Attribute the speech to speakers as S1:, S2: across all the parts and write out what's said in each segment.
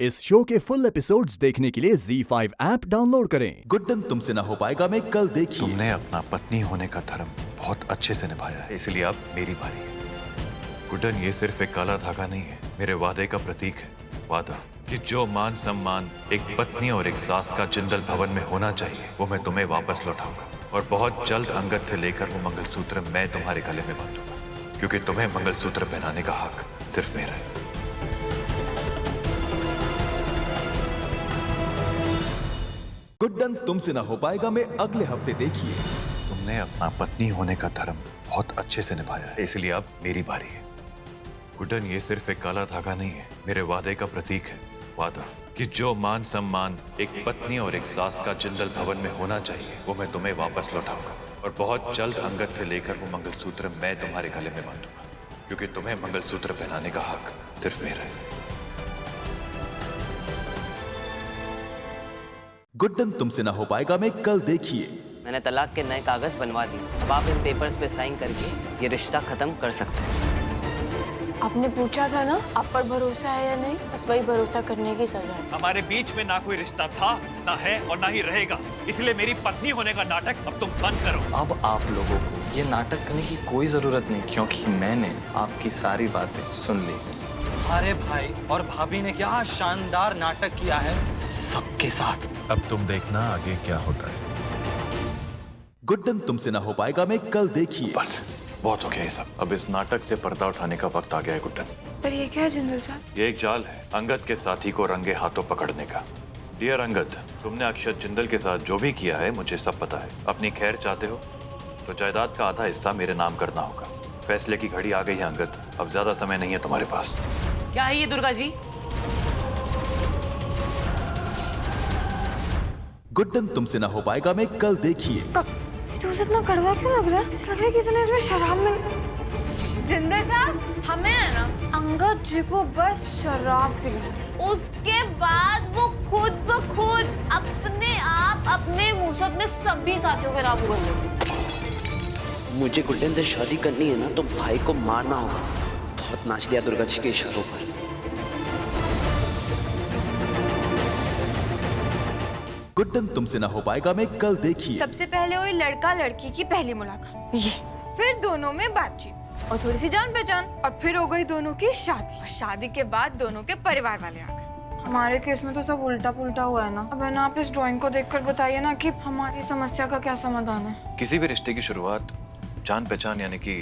S1: इस शो के full episodes देखने के लिए ZEE5 ऐप डाउनलोड करें।
S2: गुड्डन तुमसे ना हो पाएगा मैं कल देखिए।
S3: तुमने अपना पत्नी होने का धर्म बहुत अच्छे से निभाया है, इसलिए अब मेरी बारी है। गुड्डन, ये सिर्फ एक काला धागा नहीं है, मेरे वादे का प्रतीक है। वादा कि जो मान सम्मान एक पत्नी और एक सास का जिंदल भवन में होना चाहिए, वो मैं तुम्हें वापस लौटाऊंगा। और बहुत जल्द अंगद से लेकर वो मंगलसूत्र मैं तुम्हारे गले में बांधूंगा, क्योंकि तुम्हें मंगलसूत्र पहनाने का हक सिर्फ मेरा है।
S2: गुड्डन तुमसे ना हो पाएगा मैं अगले हफ्ते देखिए।
S3: तुमने अपना पत्नी होने का धर्म बहुत अच्छे से निभाया है, इसलिए अब मेरी बारी है। गुड्डन, ये सिर्फ एक काला धागा नहीं है, मेरे वादे का प्रतीक है। वादा कि जो मान सम्मान एक पत्नी और एक सास का जिंदल भवन में होना चाहिए, वो मैं तुम्हें वापस लौटाऊंगा। और बहुत जल्द अंगद से लेकर वो मंगलसूत्र मैं तुम्हारे गले में बांधूंगा, क्योंकि तुम्हें मंगलसूत्र पहनाने का हक सिर्फ मेरा है।
S2: गुड्डन तुमसे ना हो पाएगा मैं कल देखिए।
S4: मैंने तलाक के नए कागज बनवा दिए। अब आप इन पेपर्स पे साइन करके ये रिश्ता खत्म कर सकते हैं।
S5: आपने पूछा था ना आप पर भरोसा है या नहीं, बस वही भरोसा करने की सजा है।
S6: हमारे बीच में ना कोई रिश्ता था, ना है और ना ही रहेगा, इसलिए मेरी पत्नी होने का नाटक अब तुम बंद करो।
S7: अब आप लोगों को ये नाटक करने की कोई जरूरत नहीं, क्योंकि मैंने आपकी सारी बातें सुन ली।
S8: अरे भाई और भाभी ने क्या शानदार नाटक किया है सबके साथ।
S3: अब तुम देखना आगे क्या होता है।
S2: गुड्डन तुमसे ना हो पाएगा मैं कल देखिए।
S3: बस बहुत हो गया ये सब, अब इस नाटक से पर्दा उठाने का वक्त आ गया है। गुड्डन,
S5: पर ये क्या है जिंदल साहब?
S3: ये एक जाल है अंगद के साथी को रंगे हाथों पकड़ने का। डियर अंगद, तुमने अक्षत जिंदल के साथ जो भी किया है मुझे सब पता है। अपनी खैर चाहते हो तो जायदाद का आधा हिस्सा मेरे नाम करना होगा। फैसले की घड़ी आ गई है अंगद, अब ज्यादा समय नहीं है तुम्हारे पास।
S4: क्या है ये दुर्गा जी?
S2: गुड्डन तुमसे ना हो पाएगा मैं कल देखिए।
S5: जूस इतना कड़वा क्यों लग रहा है? ऐसा लग रहा है किसी ने इसमें शराब मिल। जिंदल साहब, हमें है ना अंगद जी को बस शराब पिलानी, उसके बाद वो खुद ब खुद अपने आप अपने मुंह से अपने सभी साथियों के नाम बोल देंगे।
S4: मुझे गुड्डन से शादी करनी है ना तो भाई को मारना होगा। बहुत नाच लिया दुर्गा जी के इशारों पर।
S2: गुड्डन तुमसे ना हो पाएगा मैं कल देखिए।
S5: सबसे पहले हुई लड़का लड़की की पहली मुलाकात, ये फिर दोनों में बातचीत और थोड़ी सी जान पहचान, और फिर हो गई दोनों की शादी। और शादी के बाद दोनों के परिवार वाले आ गए। हमारे केस में तो सब उल्टा पुल्टा हुआ है ना। अब है ना, आप इस ड्राइंग को देखकर बताइए ना कि हमारी समस्या का क्या समाधान है।
S3: किसी भी रिश्ते की शुरुआत जान पहचान यानी कि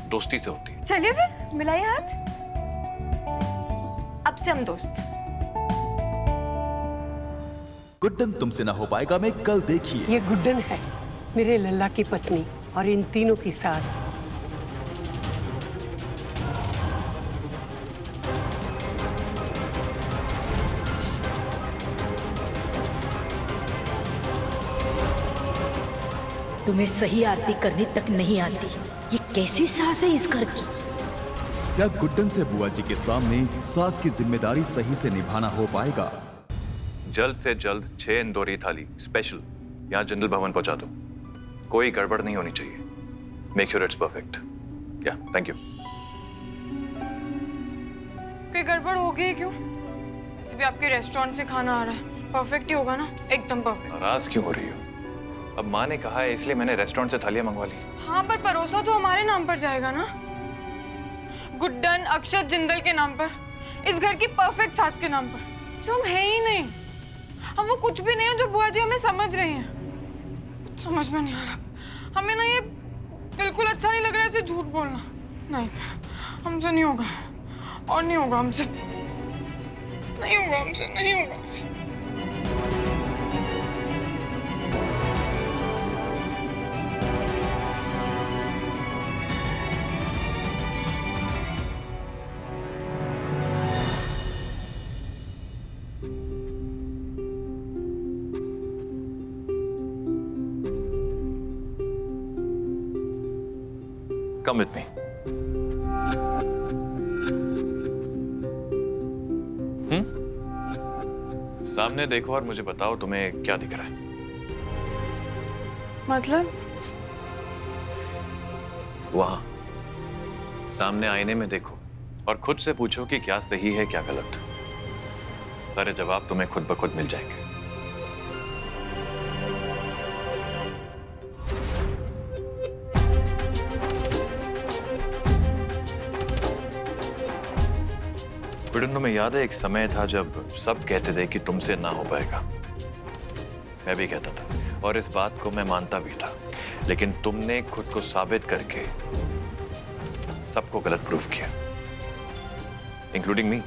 S3: दोस्ती से होती है।
S5: चलिए फिर मिलाइए हाथ, अब से हम दोस्त।
S2: गुड्डन तुमसे ना हो पाएगा मैं कल देखिए।
S9: ये गुड्डन है, मेरे लल्ला की पत्नी और इन तीनों की सास।
S10: तुम्हें सही आरती करने तक नहीं आती, ये कैसी सास है इस घर की?
S2: क्या गुड्डन से बुआ जी के सामने सास की जिम्मेदारी सही से निभाना हो पाएगा?
S3: जल्द से जल्द 6 इंदौरी थाली स्पेशल यहाँ जिंदल भवन पहुंचा दो। कोई गड़बड़ नहीं होनी चाहिए। Make sure it's perfect. या थैंक यू।
S5: कोई गड़बड़ हो गई क्यों? वैसे भी आपके रेस्टोरेंट से खाना आ रहा है, परफेक्ट ही होगा ना? एकदम परफेक्ट।
S3: नाराज क्यों हो रही हो? अब माँ ने कहा है इसलिए मैंने रेस्टोरेंट से थालियां मंगवा ली।
S5: हाँ, पर परोसा तो हमारे नाम पर जाएगा ना, गुड्डन अक्षत जिंदल के नाम पर, इस घर की परफेक्ट सास के नाम पर, जो हम है ही नहीं। हम वो कुछ भी नहीं है जो बुआ जी हमें समझ रही हैं। कुछ समझ में नहीं आ रहा हमें ना, ये बिल्कुल अच्छा नहीं लग रहा है ऐसे झूठ बोलना। नहीं, हमसे नहीं होगा और नहीं होगा हमसे, नहीं होगा हमसे, नहीं होगा।
S3: Come with me. सामने देखो और मुझे बताओ तुम्हें क्या दिख रहा है।
S5: मतलब?
S3: वहां सामने आईने में देखो और खुद से पूछो कि क्या सही है क्या गलत। सारे जवाब तुम्हें खुद ब खुद मिल जाएंगे। गुड्डन, तुम्हें याद है एक समय था जब सब कहते थे कि तुमसे ना हो पाएगा? मैं भी कहता था और इस बात को मैं मानता भी था, लेकिन तुमने खुद को साबित करके सबको गलत प्रूफ किया, इंक्लूडिंग मी।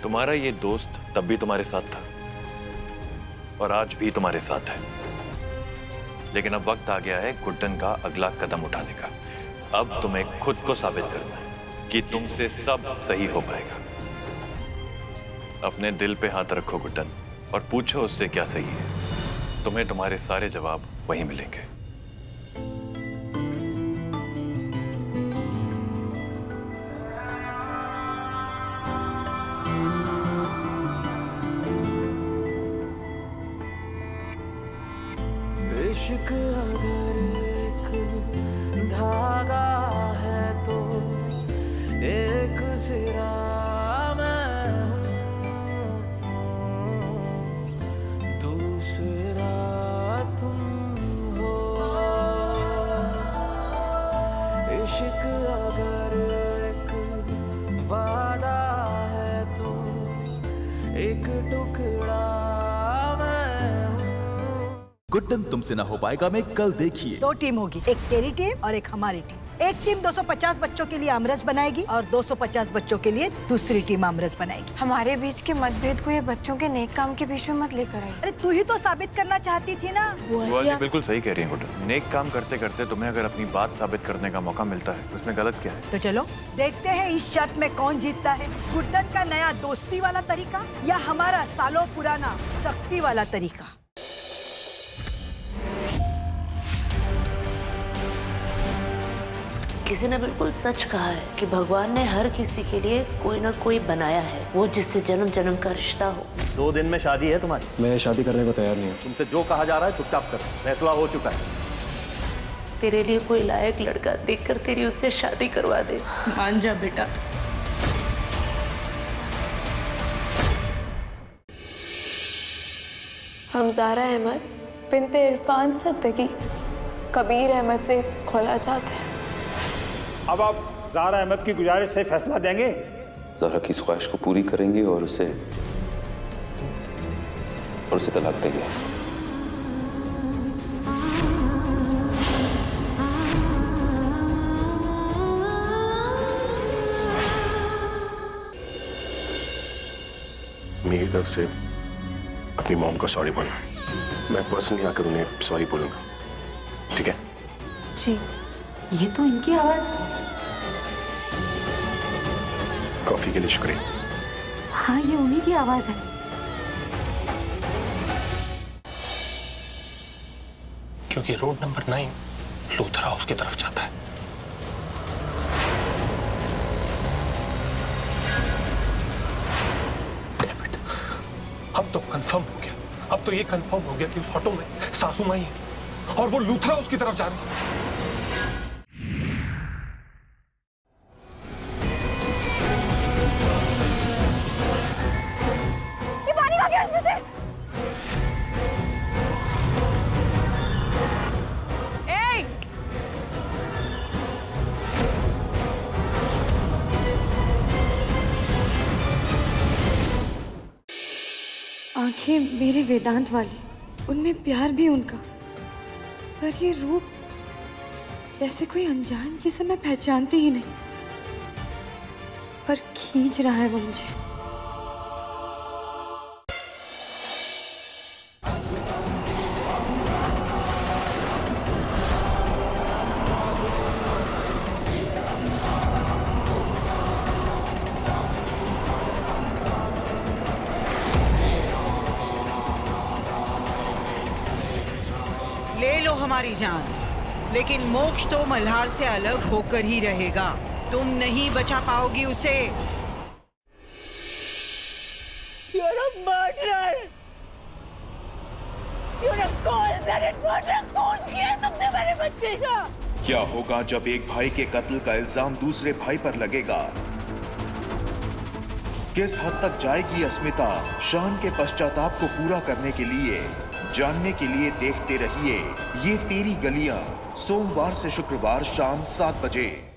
S3: तुम्हारा ये दोस्त तब भी तुम्हारे साथ था और आज भी तुम्हारे साथ है, लेकिन अब वक्त आ गया है गुड्डन का अगला कदम उठाने का। अब तुम्हें खुद को साबित करना है कि तुमसे सब सही हो पाएगा। अपने दिल पे हाथ रखो गुड्डन और पूछो उससे क्या सही है। तुम्हें तुम्हारे सारे जवाब वहीं मिलेंगे।
S11: इश्क अगर एक धागा है तो एक सिरा मैं हूँ, दूसरा तुम हो। इश्क अगर एक वादा है तो एक टुकड़ा मैं हूँ।
S2: गुड्डन तुमसे ना हो पाएगा में कल देखिए।
S10: 2 टीम होगी, एक तेरी टीम और एक हमारी टीम। एक टीम 250 बच्चों के लिए आमरस बनाएगी और 250 बच्चों के लिए दूसरी टीम आमरस बनाएगी।
S5: हमारे बीच के मतभेद को ये बच्चों के नेक काम के बीच में मत लेकर आई।
S10: अरे तू ही तो साबित करना चाहती थी ना।
S3: बुआ जी बिल्कुल सही कह रही हैं गुड्डन। नेक काम करते करते तुम्हें अगर अपनी बात साबित करने का मौका मिलता है तो उसमें गलत क्या है?
S10: तो चलो देखते हैं इस शर्त में कौन जीतता है, गुड्डन का नया दोस्ती वाला तरीका या हमारा सालों पुराना सख्ती वाला तरीका।
S12: किसी ने बिल्कुल सच कहा है कि भगवान ने हर किसी के लिए कोई ना कोई बनाया है, वो जिससे जन्म जन्म का रिश्ता हो।
S6: 2 दिन में शादी है तुम्हारी।
S13: मैं शादी करने को तैयार नहीं हूँ।
S6: तुमसे जो कहा जा रहा है चुपचाप कर, फैसला हो चुका है।
S12: तेरे लिए कोई लायक लड़का देखकर तेरी उससे शादी करवा दे। मान जा बेटा।
S14: हम ज़ारा अहमद बिन्ते इरफान सद्दगी कबीर अहमद से खुला चाहते हैं।
S15: अब आप ज़ारा अहमद की गुजारिश से फैसला देंगे?
S13: ज़ारा की इस ख्वाहिश को पूरी करेंगे और उसे तलाक देंगे।
S16: मेरी तरफ से अपनी मॉम को सॉरी बोलना। मैं पर्सनली आकर उन्हें सॉरी बोलूंगा, ठीक है?
S12: जी, ये तो इनकी आवाज है।
S16: कॉफी के लिए शुक्रिया।
S12: हाँ, ये उन्हीं की आवाज है।
S16: क्योंकि रोड नंबर 9 लूथर हाउस की तरफ जाता है।
S15: अब तो कंफर्म हो गया, अब तो ये कंफर्म हो गया कि उस ऑटो में सासू माई है और वो लूथर हाउस की तरफ जा रही है।
S14: आंखें मेरे वेदांत वाली, उनमें प्यार भी उनका, पर ये रूप जैसे कोई अनजान जिसे मैं पहचानती ही नहीं, पर खींच रहा है वो मुझे।
S17: ले लो हमारी जान, लेकिन मोक्ष तो मल्हार से अलग होकर ही रहेगा। तुम नहीं बचा पाओगी उसे।
S10: You're a murderer! You're a cold-blooded murderer! कौन किया है तुमने मेरे बच्चे का?
S2: क्या होगा जब एक भाई के कत्ल का इल्जाम दूसरे भाई पर लगेगा?
S18: किस हद तक जाएगी अस्मिता शान के पश्चाताप को पूरा करने के लिए? जानने के लिए देखते रहिए ये तेरी गलियां, सोमवार से शुक्रवार शाम 7 बजे।